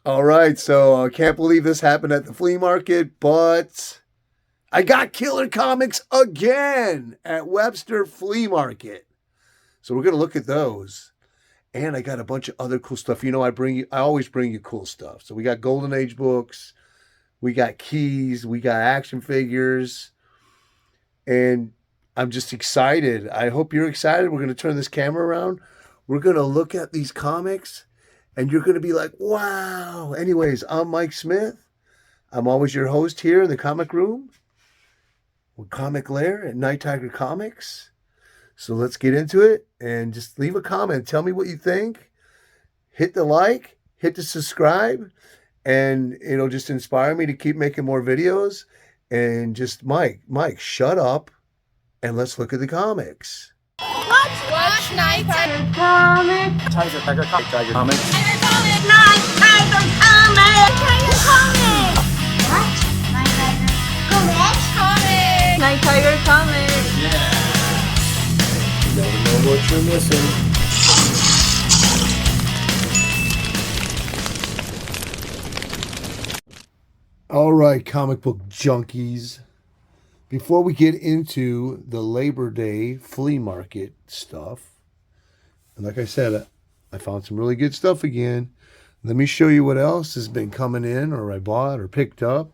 All right, so I can't believe this happened at the flea market, but I got killer comics again at Webster Flea Market. So we're going to look at those. And I got a bunch of other cool stuff. You know, I always bring you cool stuff. So we got Golden Age books, we got keys, we got action figures, and I'm just excited. I hope you're excited. We're going to turn this camera around. We're going to look at these comics, and you're going to be like, wow. Anyways, I'm Mike Smith. I'm always your host here in the comic room with Comic Lair at Nighttiger Comics. So let's get into it and just leave a comment. Tell me what you think. Hit the like, hit the subscribe, and it'll just inspire me to keep making more videos. And just, Mike, shut up and let's look at the comics. Watch Nighttiger Comics. Tiger Comics. Tiger Comics. Nighttiger Comics. Tiger Comics. What? Nighttiger Comics. Nighttiger Comics. Yeah. You never know what you're missing. All right, comic book junkies. Before we get into the Labor Day flea market stuff, and like I said, I found some really good stuff again. Let me show you what else has been coming in, or I bought or picked up.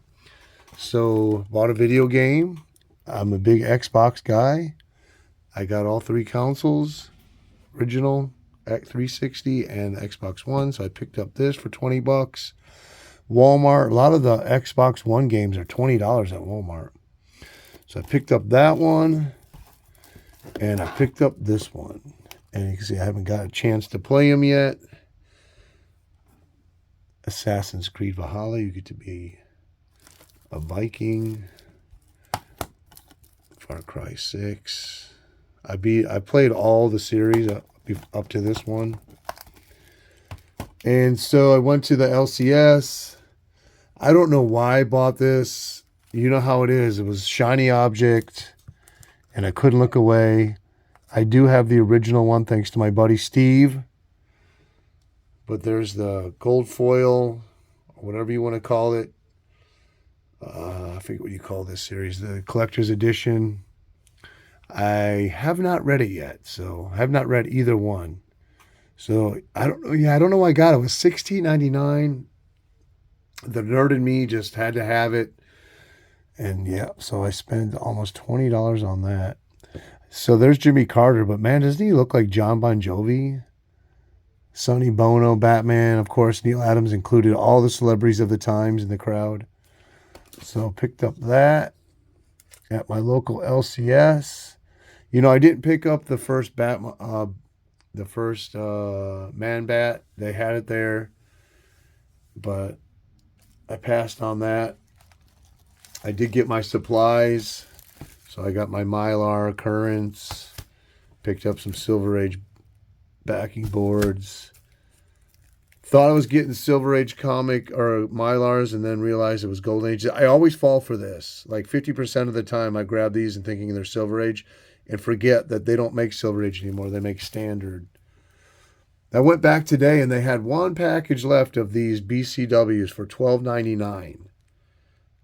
So, bought a video game. I'm a big Xbox guy. I got all three consoles, original, 360, and Xbox One. So I picked up this for $20. Walmart, a lot of the Xbox One games are $20 at Walmart. So I picked up that one, and I picked up this one. And you can see I haven't got a chance to play them yet. Assassin's Creed Valhalla, you get to be a Viking. Far Cry 6. I played all the series up to this one. And so I went to the LCS. I don't know why I bought this. You know how it is. It was shiny object, and I couldn't look away. I do have the original one, thanks to my buddy Steve. But there's the gold foil, or whatever you want to call it. I forget what you call this series. The collector's edition. I have not read it yet, so I have not read either one. So I don't know. Yeah, I don't know why I got it. It was $16.99. The nerd in me just had to have it, and yeah, so I spent almost $20 on that. So there's Jimmy Carter, but man, doesn't he look like John Bon Jovi? Sonny Bono, Batman, of course. Neil Adams included all the celebrities of the times in the crowd. So picked up that at my local LCS. You know, I didn't pick up the first Man Bat. They had it there, but I passed on that. I did get my supplies, so I got my Mylar Currents, picked up some Silver Age backing boards. Thought I was getting Silver Age comic or Mylars, and then realized it was Golden Age. I always fall for this. Like 50% of the time I grab these and thinking they're Silver Age, and forget that they don't make Silver Age anymore. They make standard. I went back today, and they had one package left of these BCWs for $12.99.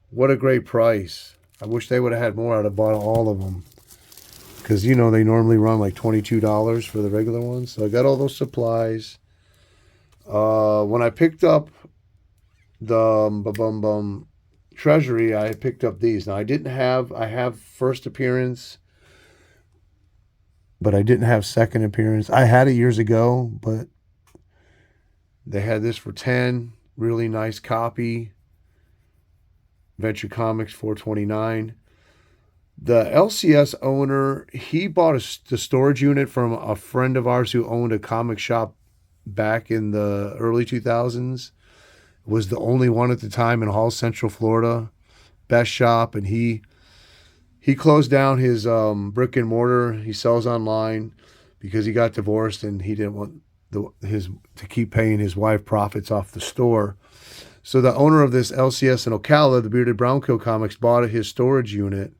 What a great price. I wish they would have had more. I'd have bought all of them. Because, you know, they normally run like $22 for the regular ones. So I got all those supplies. When I picked up the Treasury, I picked up these. Now, I have first appearance, but I didn't have second appearance. I had it years ago, but they had this for $10. Really nice copy. Venture Comics, $4.29. The LCS owner, he bought the storage unit from a friend of ours who owned a comic shop back in the early 2000s. Was the only one at the time in Hall Central, Florida. Best shop, and he closed down his brick and mortar. He sells online because he got divorced and he didn't want to keep paying his wife profits off the store. So the owner of this LCS in Ocala, the Bearded Brownkill Comics, bought his storage unit.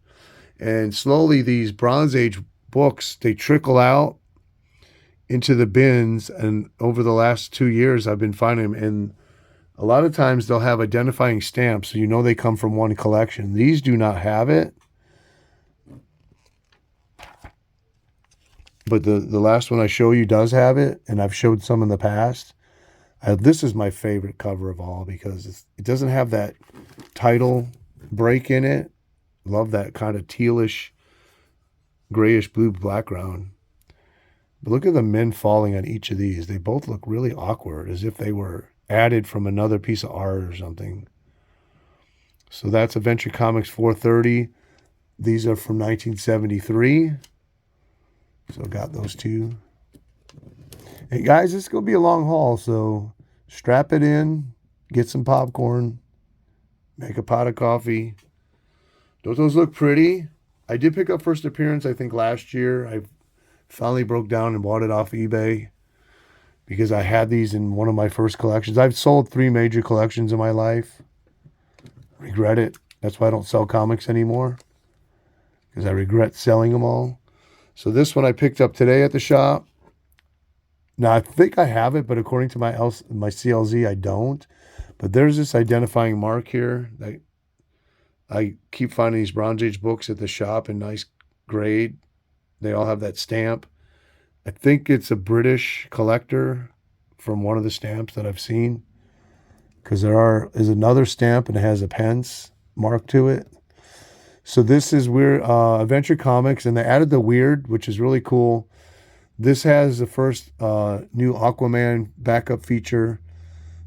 And slowly these Bronze Age books, they trickle out into the bins. And over the last 2 years, I've been finding them in A lot of times they'll have identifying stamps, so you know they come from one collection. These do not have it. But the last one I show you does have it, and I've showed some in the past. This is my favorite cover of all because it doesn't have that title break in it. Love that kind of tealish, grayish blue background. But look at the men falling on each of these. They both look really awkward, as if they were added from another piece of art or something. So that's Adventure Comics 430. These are from 1973. So got those two. Hey guys, this is going to be a long haul, so strap it in, get some popcorn, make a pot of coffee. Don't those look pretty? I did pick up First Appearance, I think, last year. I finally broke down and bought it off eBay because I had these in one of my first collections. I've sold 3 major collections in my life. Regret it. That's why I don't sell comics anymore, because I regret selling them all. So this one I picked up today at the shop. Now, I think I have it, but according to my CLZ, I don't. But there's this identifying mark here. I keep finding these Bronze Age books at the shop in nice grade. They all have that stamp. I think it's a British collector from one of the stamps that I've seen, because is another stamp and it has a pence mark to it. So this is Weird Adventure Comics, and they added the Weird, which is really cool. This has the first new Aquaman backup feature.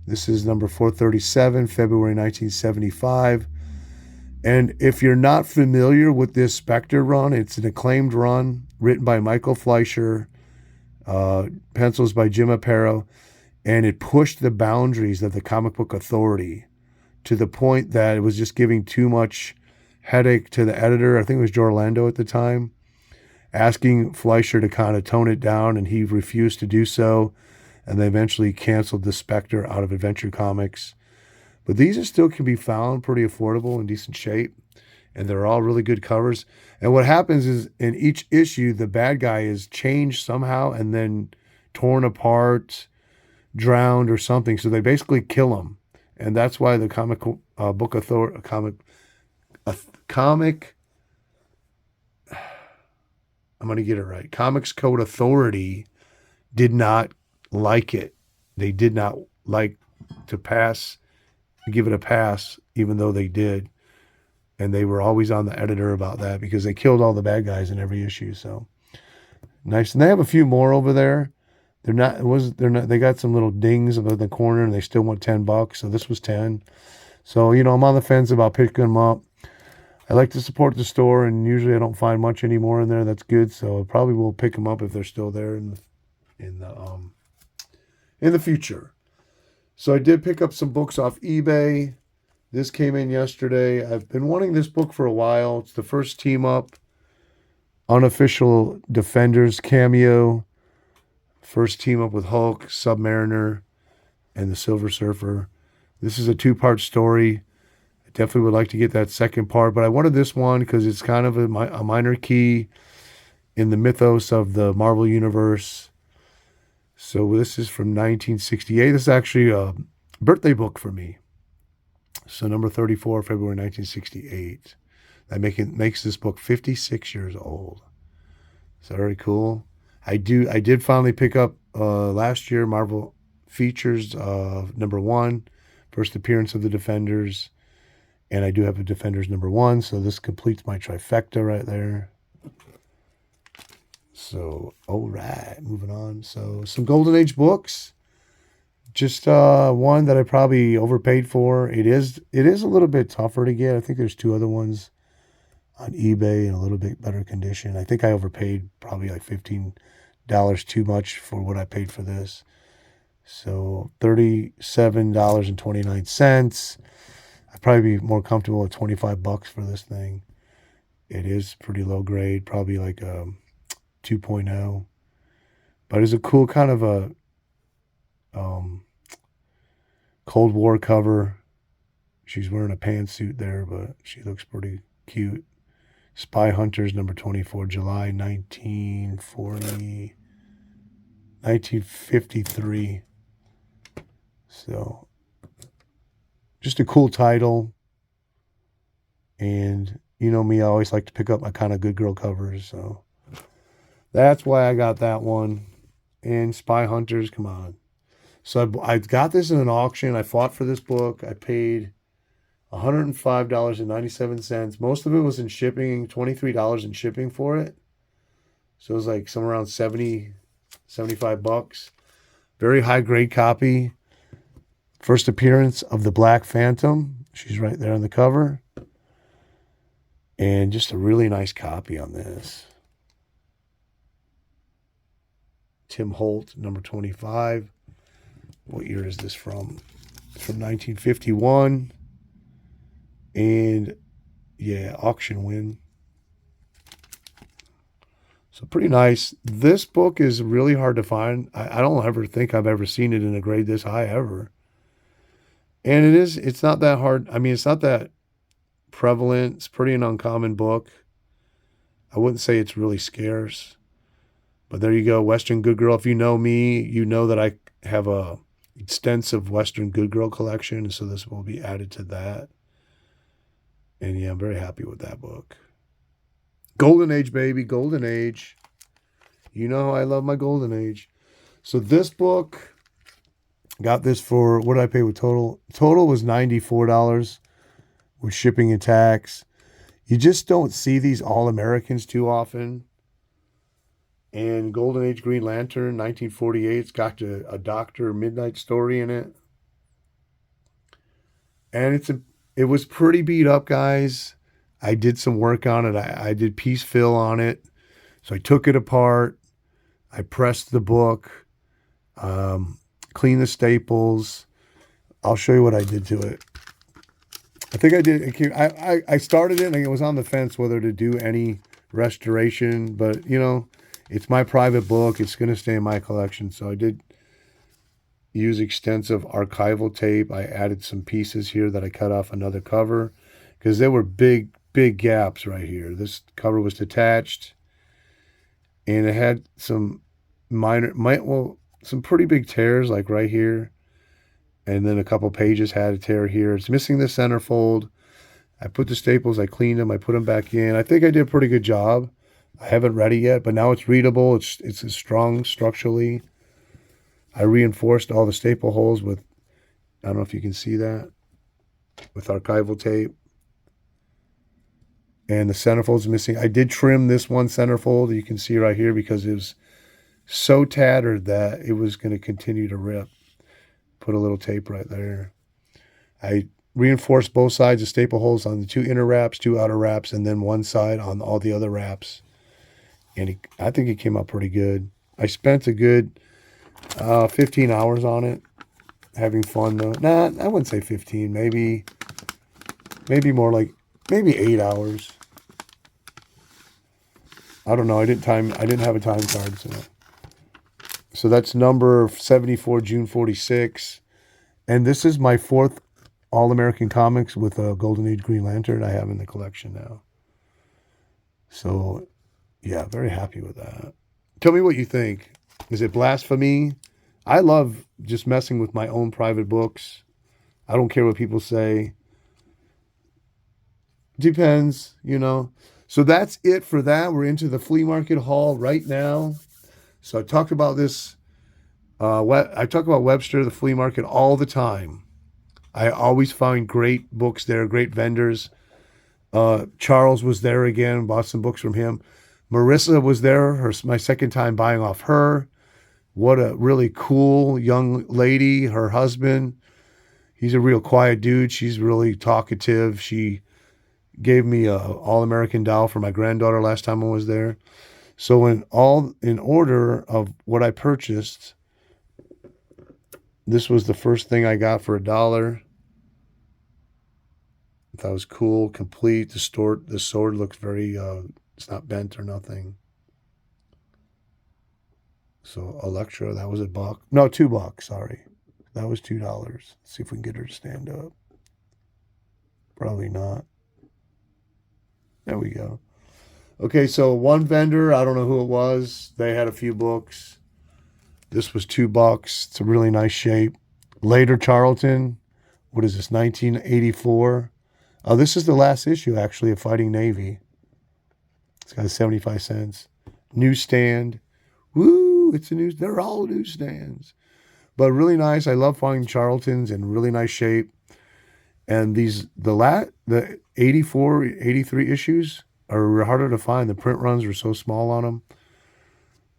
This is number 437, February 1975. And if you're not familiar with this Spectre run, it's an acclaimed run written by Michael Fleischer, pencils by Jim Aparo, and it pushed the boundaries of the comic book authority to the point that it was just giving too much headache to the editor. I think it was Joe Orlando at the time, asking Fleischer to kind of tone it down, and he refused to do so. And they eventually canceled the Spectre out of Adventure Comics. But these are still can be found pretty affordable in decent shape. And they're all really good covers. And what happens is in each issue, the bad guy is changed somehow and then torn apart, drowned or something. So they basically kill him. And that's why the comic book authority, I'm going to get it right. Comics Code Authority did not like it. They did not like to give it a pass, even though they did. And they were always on the editor about that because they killed all the bad guys in every issue. So nice. And they have a few more over there. They're not, they got some little dings in the corner and they still want $10. So this was 10. So, I'm on the fence about picking them up. I like to support the store, and usually I don't find much anymore in there. That's good. So I probably will pick them up if they're still there in the future. So I did pick up some books off eBay. This came in yesterday. I've been wanting this book for a while. It's the first team up, unofficial Defenders cameo. First team up with Hulk, Submariner, and the Silver Surfer. This is a 2-part story. I definitely would like to get that second part, but I wanted this one because it's kind of a minor key in the mythos of the Marvel Universe. So this is from 1968. This is actually a birthday book for me. So number 34, February 1968. That makes this book 56 years old. So very cool. I did finally pick up last year Marvel Features number 1, first appearance of the Defenders, and I do have a Defenders number 1. So this completes my trifecta right there. So, all right, moving on. So, some Golden Age books. Just one that I probably overpaid for. It is a little bit tougher to get. I think there's 2 other ones on eBay in a little bit better condition. I think I overpaid probably like $15 too much for what I paid for this. So, $37.29. I'd probably be more comfortable with $25 for this thing. It is pretty low grade, probably like a 2.0, but it's a cool kind of a Cold War cover. She's wearing a pantsuit there, but she looks pretty cute. Spy Hunters number 24, July 1953. So just a cool title. And you know me, I always like to pick up my kind of good girl covers. So that's why I got that one. And Spy Hunters, come on. So I got this in an auction. I fought for this book. I paid $105.97. Most of it was in shipping, $23 in shipping for it. So it was like somewhere around 70, 75 bucks. Very high grade copy. First appearance of the Black Phantom. She's right there on the cover. And just a really nice copy on this. Tim Holt, number 25. What year is this from? It's from 1951. And yeah, auction win. So pretty nice. This book is really hard to find. I don't ever think I've ever seen it in a grade this high ever. And it's not that hard. I mean, it's not that prevalent. It's pretty an uncommon book. I wouldn't say it's really scarce. But there you go, Western Good Girl. If you know me, you know that I have a extensive Western Good Girl collection. So this will be added to that. And yeah, I'm very happy with that book. Golden Age, baby. Golden Age. You know how I love my Golden Age. So this book, got this for, what did I pay with total? Total was $94 with shipping and tax. You just don't see these All-Americans too often. And Golden Age Green Lantern, 1948. It's got a Dr. Midnight story in it. And it was pretty beat up, guys. I did some work on it. I did piece fill on it. So I took it apart. I pressed the book. Cleaned the staples. I'll show you what I did to it. I think I did. I started it and I was on the fence whether to do any restoration. But, you know, it's my private book. It's going to stay in my collection. So I did use extensive archival tape. I added some pieces here that I cut off another cover because there were big gaps right here. This cover was detached and it had some some pretty big tears like right here. And then a couple pages had a tear here. It's missing the centerfold. I put the staples, I cleaned them, I put them back in. I think I did a pretty good job. I haven't read it yet, but now it's readable. It's strong structurally. I reinforced all the staple holes with, I don't know if you can see that, with archival tape. And the centerfold's missing. I did trim this one centerfold, you can see right here, because it was so tattered that it was going to continue to rip. Put a little tape right there. I reinforced both sides of staple holes on the 2 inner wraps, 2 outer wraps, and then one side on all the other wraps. And I think it came out pretty good. I spent a good 15 hours on it, having fun though. Nah, I wouldn't say 15, maybe more like, maybe 8 hours. I don't know. I didn't have a time card, so that's number 74, June 46. And this is my 4th All-American Comics with a Golden Age Green Lantern I have in the collection now. So, yeah, very happy with that. Tell me what you think. Is it blasphemy? I love just messing with my own private books. I don't care what people say. Depends, you know. So that's it for that. We're into the flea market haul right now. So I talked about this. I talk about Webster, the flea market, all the time. I always find great books there, great vendors. Charles was there again, bought some books from him. Marissa was there, my second time buying off her. What a really cool young lady. Her husband, he's a real quiet dude. She's really talkative. She gave me a All-American doll for my granddaughter last time I was there. So in order of what I purchased, this was the first thing I got for $1. That was cool, complete. The sword looks very, it's not bent or nothing. So Electra, that was $1. No, $2, sorry. That was $2. Let's see if we can get her to stand up. Probably not. There we go. Okay, so one vendor, I don't know who it was. They had a few books. This was $2. It's a really nice shape. Later Charlton, what is this, 1984? Oh, this is the last issue, actually, of Fighting Navy. It's got 75 cents. Newsstand. Woo! It's a news. They're all newsstands. But really nice. I love finding Charltons in really nice shape. And the 84, 83 issues are harder to find. The print runs were so small on them.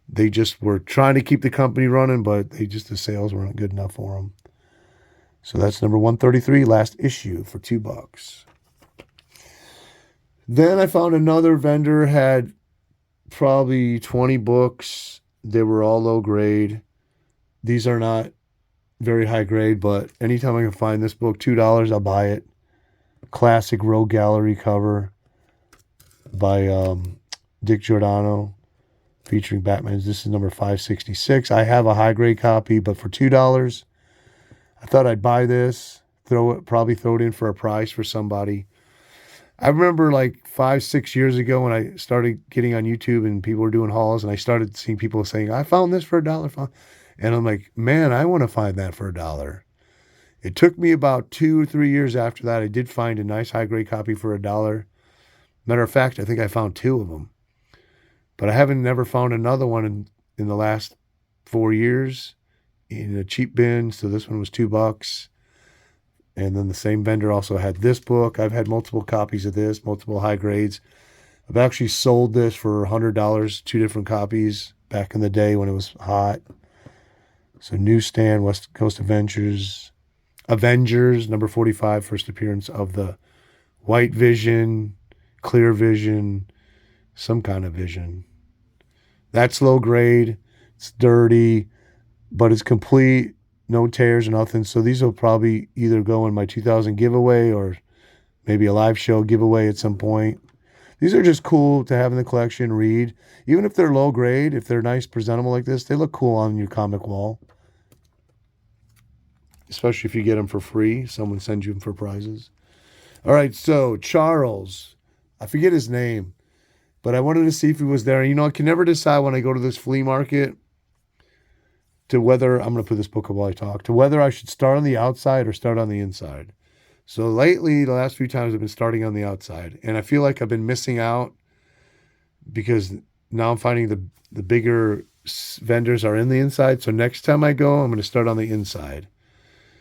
They just were trying to keep the company running, but the sales weren't good enough for them. So that's number 133, last issue for $2. Then I found another vendor had probably 20 books. They were all low grade. These are not very high grade, but anytime I can find this book, $2, I'll buy it. Classic Rogue Gallery cover by Dick Giordano, featuring Batman. This is number 566. I have a high grade copy, but for $2, I thought I'd buy this, probably throw it in for a price for somebody. I remember like 5-6 years ago when I started getting on YouTube and people were doing hauls, and I started seeing people saying, I found this for $1. And I'm like, man, I want to find that for $1. It took me about 2 or 3 years after that. I did find a nice high grade copy for $1. Matter of fact, I think I found 2 of them. But I never found another one in the last 4 years in a cheap bin. So this one was $2. And then the same vendor also had this book. I've had multiple copies of this, multiple high grades. I've actually sold this for $100, 2 different copies back in the day when it was hot. So Newsstand, West Coast Avengers, number 45, first appearance of the White Vision, Clear Vision, some kind of vision. That's low grade. It's dirty, but it's complete. No tears or nothing. So these will probably either go in my 2000 giveaway or maybe a live show giveaway at some point. These are just cool to have in the collection, read. Even if they're low grade, if they're nice, presentable like this, they look cool on your comic wall. Especially if you get them for free. Someone sends you them for prizes. All right, so Charles. I forget his name. But I wanted to see if he was there. You know, I can never decide when I go to this flea market to whether, I'm going to put this book up while I talk, to whether I should start on the outside or start on the inside. So lately, the last few times I've been starting on the outside. And I feel like I've been missing out because now I'm finding the bigger vendors are in the inside. So next time I go, I'm going to start on the inside.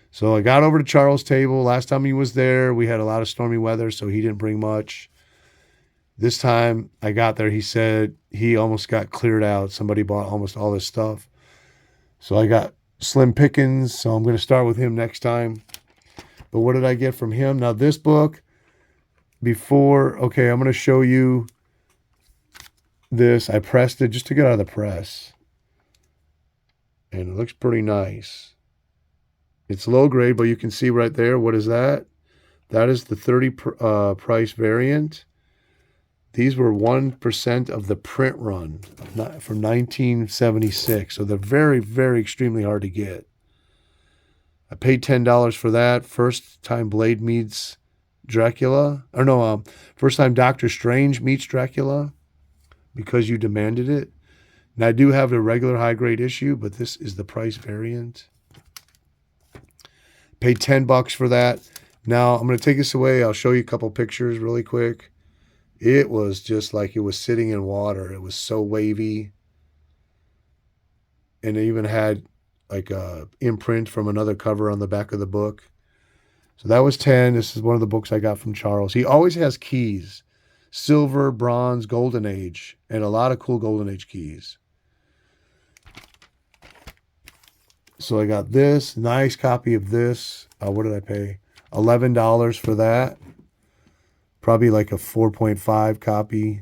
So I got over to Charles' table. Last time he was there, we had a lot of stormy weather, so he didn't bring much. This time I got there, he said he almost got cleared out. Somebody bought almost all his stuff. So I got slim pickings, so I'm going to start with him next time. But what did I get from him? Now this book, I'm going to show you this. I pressed it just to get out of the press. And it looks pretty nice. It's low grade, but you can see right there, what is that? That is the 30 price variant. These were 1% of the print run from 1976. So they're very, very extremely hard to get. I paid $10 for that. First time Blade meets Dracula. First time Doctor Strange meets Dracula, because you demanded it. And I do have a regular high grade issue, but this is the price variant. Paid $10 for that. Now I'm going to take this away. I'll show you a couple pictures really quick. It was just like it was sitting in water. It was so wavy. And it even had like a imprint from another cover on the back of the book. So that was 10. This is one of the books I got from Charles. He always has keys. Silver, bronze, golden age. And a lot of cool golden age keys. So I got this. Nice copy of this. What did I pay? $11 for that. Probably like a 4.5 copy.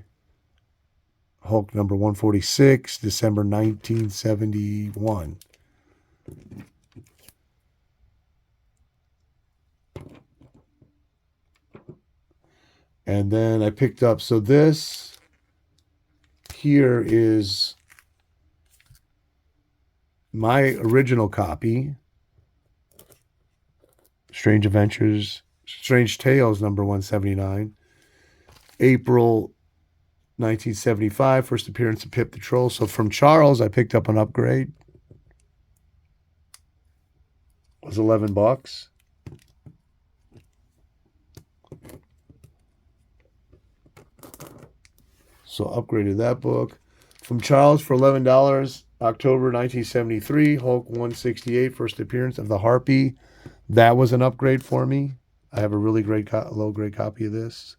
Hulk number 146, December 1971. And then I picked up, so this here is my original copy. Strange Tales number 179. April 1975, first appearance of Pip the Troll. So from Charles, I picked up an upgrade. It was $11. So upgraded that book. From Charles for $11, October 1973, Hulk 168, first appearance of the Harpy. That was an upgrade for me. I have a really great low-grade copy of this,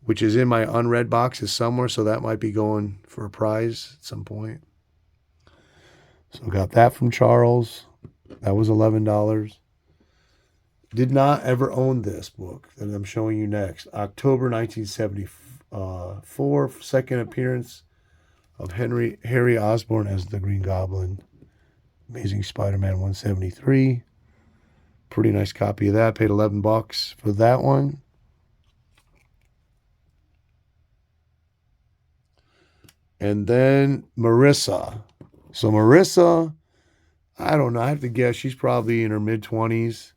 which is in my unread boxes somewhere, so that might be going for a prize at some point. So got that from Charles. That was $11. Did not ever own this book that I'm showing you next. October 1974, second appearance of Harry Osborn as the Green Goblin. Amazing Spider-Man 173. Pretty nice copy of that. Paid $11 for that one. And then Marissa. So Marissa, I don't know. I have to guess she's probably in her mid-20s.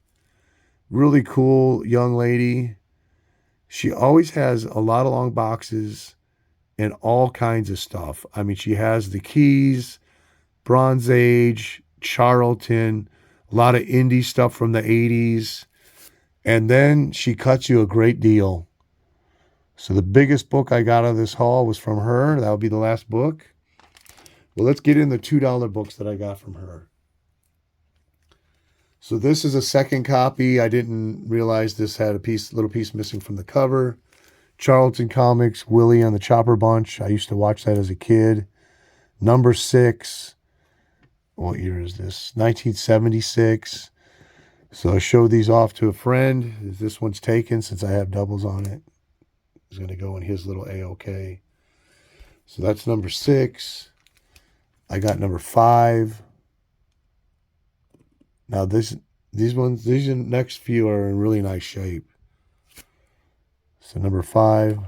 Really cool young lady. She always has a lot of long boxes and all kinds of stuff. I mean, she has the Keys, Bronze Age, Charlton, a lot of indie stuff from the 80s. And then she cuts you a great deal. So the biggest book I got out of this haul was from her. That would be the last book. Well, let's get in the $2 books that I got from her. So this is a second copy. I didn't realize this had a little piece missing from the cover. Charlton Comics, Willie and the Chopper Bunch. I used to watch that as a kid. Number 6. What year is this? 1976. So I showed these off to a friend. This one's taken since I have doubles on it. It's going to go in his little A-OK. So that's number 6. I got number 5. Now these next few are in really nice shape. So number 5,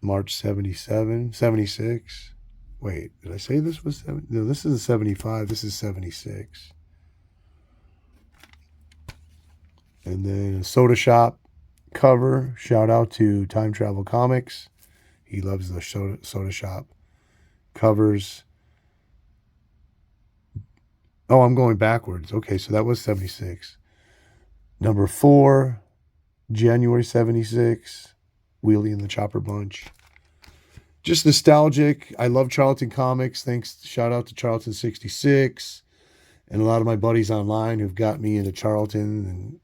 March 76. Wait, did I say this was 7? No, this is a 75. This is 76. And then a Soda Shop cover. Shout out to Time Travel Comics. He loves the Soda Shop covers. Oh, I'm going backwards. Okay, so that was 76. Number 4, January 76, Wheelie and the Chopper Bunch. Just nostalgic. I love Charlton Comics. Thanks. Shout out to Charlton 66 and a lot of my buddies online who've got me into Charlton and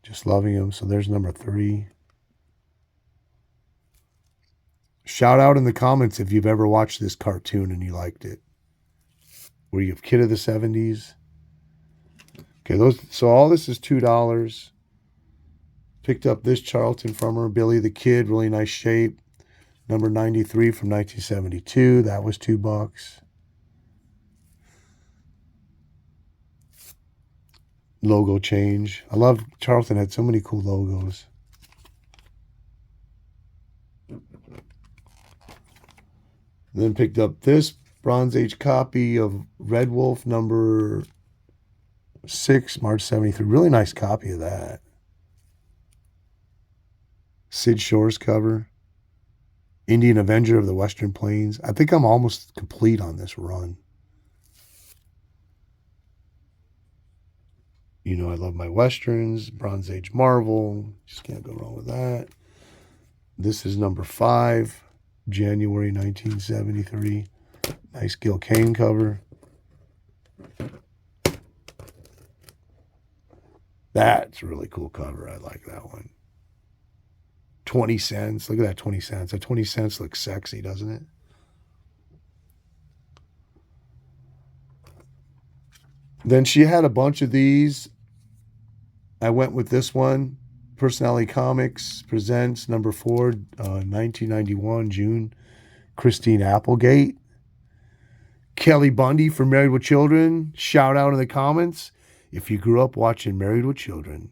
just loving them. So there's number 3. Shout out in the comments if you've ever watched this cartoon and you liked it. Were you a kid of the 70s? Okay, so all this is $2. Picked up this Charlton from her, Billy the Kid, really nice shape. Number 93 from 1972. That was $2. Logo change. I love Charlton had so many cool logos. Then picked up this Bronze Age copy of Red Wolf number 6, March 73. Really nice copy of that. Sid Shores cover. Indian Avenger of the Western Plains. I think I'm almost complete on this run. You know I love my Westerns. Bronze Age Marvel. Just can't go wrong with that. This is number 5, January 1973. Nice Gil Kane cover. That's a really cool cover. I like that one. 20 cents. Look at that 20 cents. That 20 cents looks sexy, doesn't it? Then she had a bunch of these. I went with this one. Personality Comics presents number 4, 1991, June. Christine Applegate. Kelly Bundy from Married with Children. Shout out in the comments if you grew up watching Married with Children.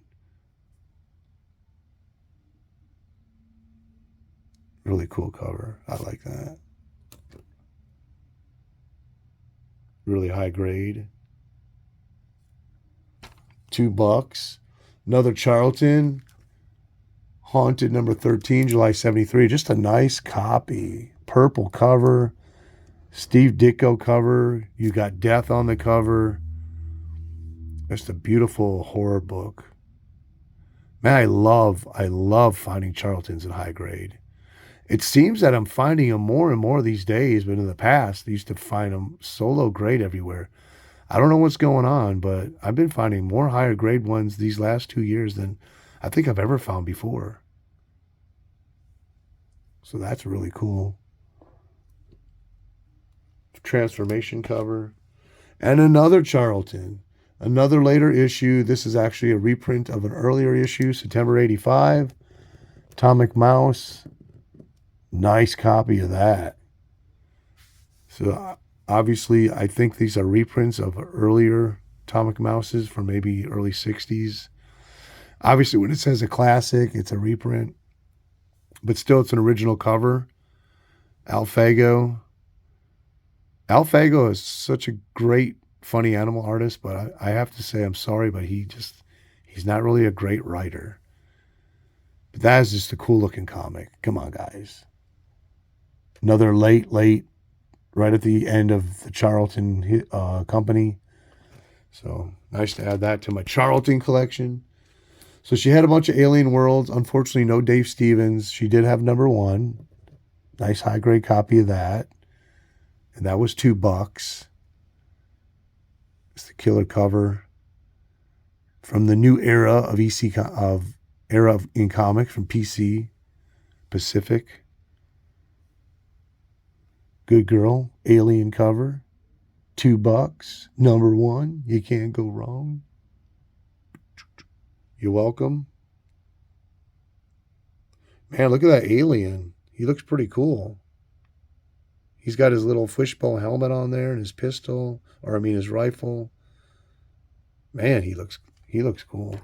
Really cool cover. I like that. Really high grade. $2. Another Charlton. Haunted number 13, July 73. Just a nice copy. Purple cover. Steve Ditko cover. You got death on the cover. Just a beautiful horror book. Man, I love finding Charltons in high grade. It seems that I'm finding them more and more these days, but in the past, I used to find them solo grade everywhere. I don't know what's going on, but I've been finding more higher grade ones these last 2 years than I think I've ever found before. So that's really cool. Transformation cover. And another Charlton. Another later issue. This is actually a reprint of an earlier issue, September 85. Atomic Mouse. Nice copy of that. So obviously, I think these are reprints of earlier Atomic Mouses from maybe early 60s. Obviously, when it says a classic, it's a reprint. But still, it's an original cover. Alfago. Alfago is such a great, funny animal artist, but I have to say I'm sorry, but he's not really a great writer. But that is just a cool looking comic. Come on, guys. Another late, right at the end of the Charlton company. So nice to add that to my Charlton collection. So she had a bunch of Alien Worlds. Unfortunately, no Dave Stevens. She did have #1. Nice high grade copy of that. And that was $2. It's the killer cover from the new era of in comics from PC Pacific. Good girl, Alien cover, $2, #1. You can't go wrong. You're welcome. Man, look at that alien. He looks pretty cool. He's got his little fishbowl helmet on there and his pistol, his rifle. Man, he looks cool.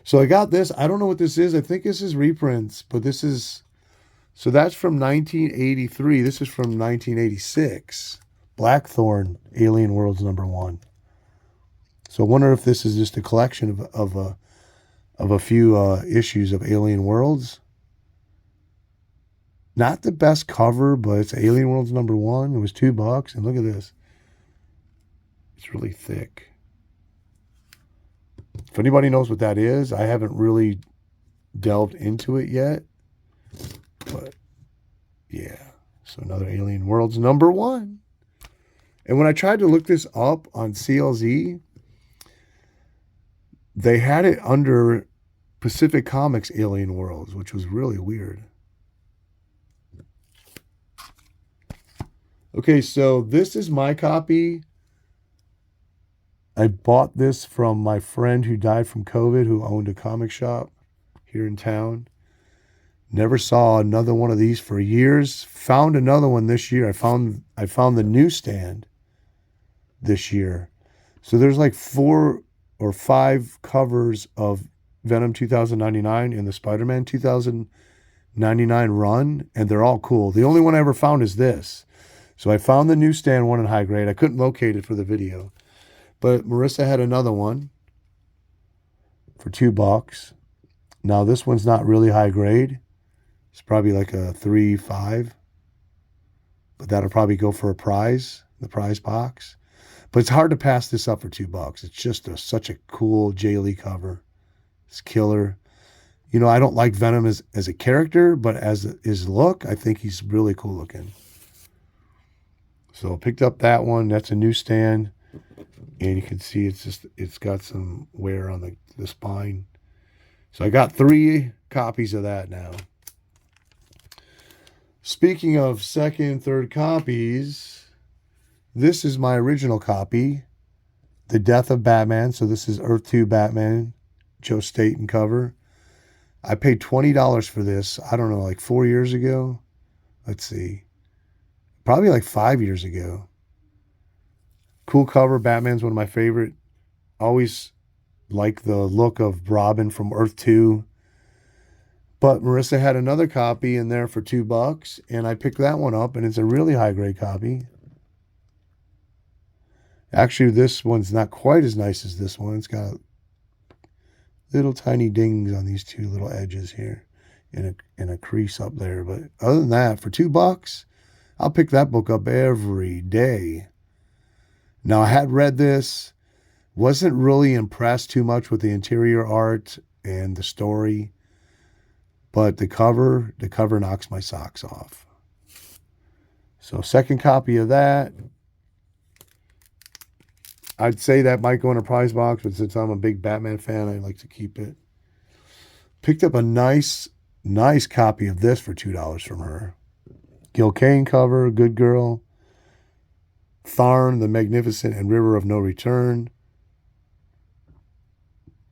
So I got this. I don't know what this is. I think this is reprints, but so that's from 1983. This is from 1986. Blackthorn, Alien Worlds #1. So I wonder if this is just a collection of a few issues of Alien Worlds. Not the best cover, but it's Alien Worlds #1. It was $2, and look at this. It's really thick. If anybody knows what that is, I haven't really delved into it yet. But yeah, so another Alien Worlds #1. And when I tried to look this up on CLZ, they had it under Pacific Comics Alien Worlds, which was really weird. Okay, so this is my copy. I bought this from my friend who died from COVID, who owned a comic shop here in town. Never saw another one of these for years. Found another one this year. I found the newsstand this year. So there's like 4 or 5 covers of Venom 2099 and the Spider-Man 2099 run, and they're all cool. The only one I ever found is this. So I found the newsstand one in high grade. I couldn't locate it for the video. But Marissa had another one for $2. Now this one's not really high grade. It's probably like a 3.5. But that'll probably go for a prize, the prize box. But it's hard to pass this up for $2. It's just such a cool Jay Lee cover. It's killer. You know, I don't like Venom as a character, but as his look, I think he's really cool looking. So I picked up that one. That's a newsstand. And you can see it's got some wear on the spine. So I got 3 copies of that now. Speaking of second, third copies, this is my original copy, The Death of Batman. So this is Earth 2 Batman, Joe Staton cover. I paid $20 for this, I don't know, like 4 years ago. Let's see. Probably like 5 years ago. Cool cover. Batman's one of my favorite. Always like the look of Robin from Earth 2. But Marissa had another copy in there for $2, and I picked that one up, and it's a really high-grade copy. Actually, this one's not quite as nice as this one. It's got little tiny dings on these 2 little edges here and a crease up there. But other than that, for $2, I'll pick that book up every day. Now, I had read this, wasn't really impressed too much with the interior art and the story. But the cover knocks my socks off. So second copy of that. I'd say that might go in a prize box, but since I'm a big Batman fan, I like to keep it. Picked up a nice copy of this for $2 from her. Gil Kane cover, Good Girl. Tharn, The Magnificent, and River of No Return.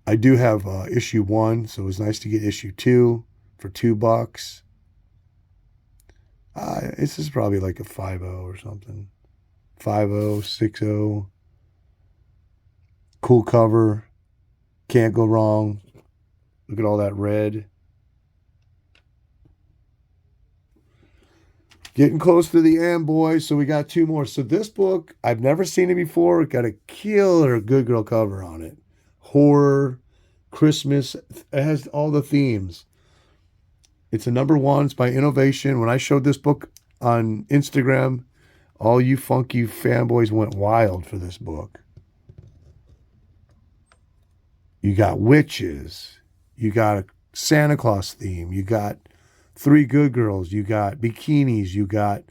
I do have issue 1, so it was nice to get issue 2 for $2. This is probably like a 5.0 or something. 5.0, 6.0. Cool cover. Can't go wrong. Look at all that red. Getting close to the end, boys. So we got 2 more. So this book, I've never seen it before. It got a killer Good Girl cover on it. Horror, Christmas. It has all the themes. It's a #1. It's by Innovation. When I showed this book on Instagram, all you funky fanboys went wild for this book. You got witches. You got a Santa Claus theme. You got 3 good girls. You got bikinis. You got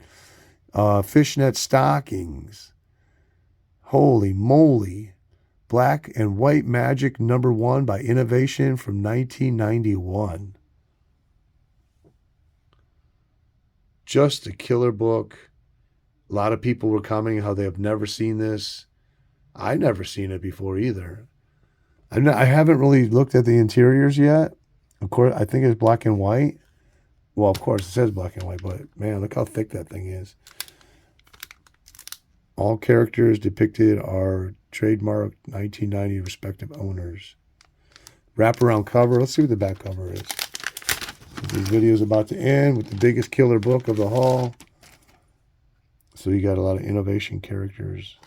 fishnet stockings. Holy moly. Black and White Magic #1 by Innovation from 1991. Just a killer book. A lot of people were commenting how they have never seen this. I've never seen it before either. I haven't really looked at the interiors yet. Of course, I think it's black and white. Well, of course, it says black and white, but man, look how thick that thing is. All characters depicted are trademark 1990 respective owners. Wraparound cover. Let's see what the back cover is. This video is about to end with the biggest killer book of the haul. So you got a lot of Innovation characters.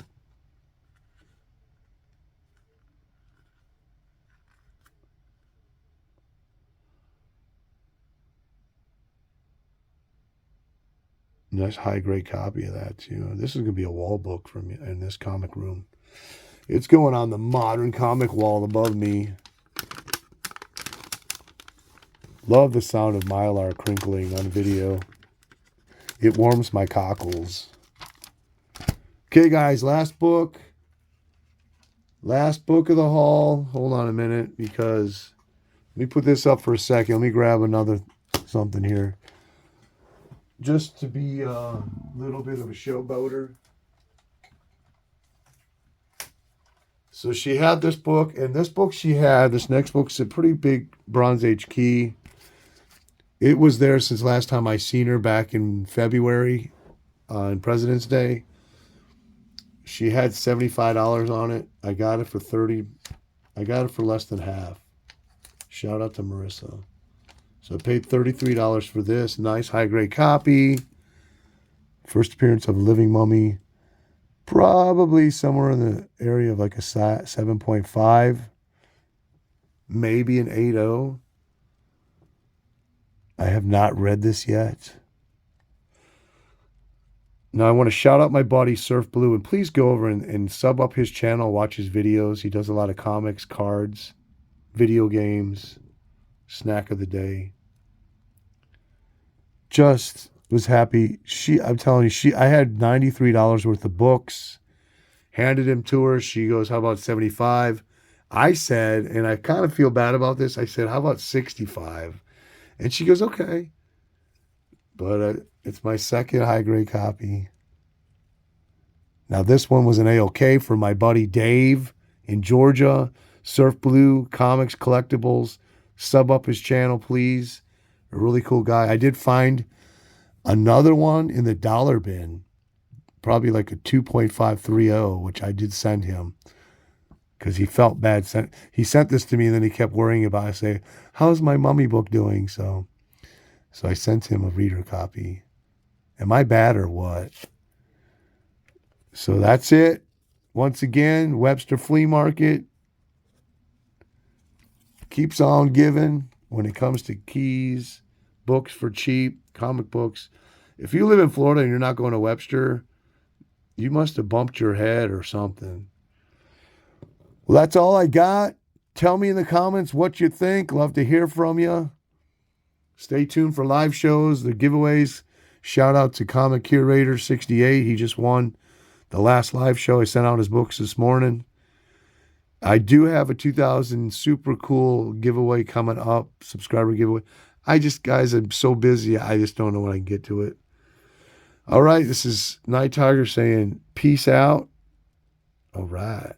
Nice high-grade copy of that, too. This is going to be a wall book for me in this comic room. It's going on the modern comic wall above me. Love the sound of Mylar crinkling on video. It warms my cockles. Okay, guys, last book. Last book of the haul. Hold on a minute, because let me put this up for a second. Let me grab another something here. Just to be a little bit of a showboater. So she had this book, and this book she had, this next book's a pretty big Bronze Age key. It was there since last time I seen her back in February on President's Day. She had $75 on it. I got it for $30. I got it for less than half. Shout out to Marissa. So I paid $33 for this. Nice high-grade copy. First appearance of a living mummy. Probably somewhere in the area of like a 7.5. Maybe an 8.0. I have not read this yet. Now I want to shout out my buddy Surf Blue. And please go over and sub up his channel. Watch his videos. He does a lot of comics, cards, video games. Snack of the day. Just was happy. I'm telling you, I had $93 worth of books. Handed him to her. She goes, how about 75? I said, and I kind of feel bad about this, I said, how about 65? And she goes, okay. But it's my second high-grade copy. Now this one was an A-OK for my buddy Dave in Georgia. Surf Blue Comics Collectibles. Sub up his channel, please. A really cool guy. I did find another one in the dollar bin. Probably like a 2.530, which I did send him. Because he felt bad. He sent this to me, and then he kept worrying about it. I say, how's my mummy book doing? So I sent him a reader copy. Am I bad or what? So that's it. Once again, Webster Flea Market keeps on giving when it comes to keys, books for cheap, comic books. If you live in Florida and you're not going to Webster, you must have bumped your head or something. Well, that's all I got. Tell me in the comments what you think. Love to hear from you. Stay tuned for live shows, the giveaways. Shout out to Comic Curator 68. He just won the last live show. I sent out his books this morning. I do have a 2000 super cool giveaway coming up, subscriber giveaway. Guys, I'm so busy. I just don't know when I can get to it. All right, this is Nighttiger saying peace out. All right.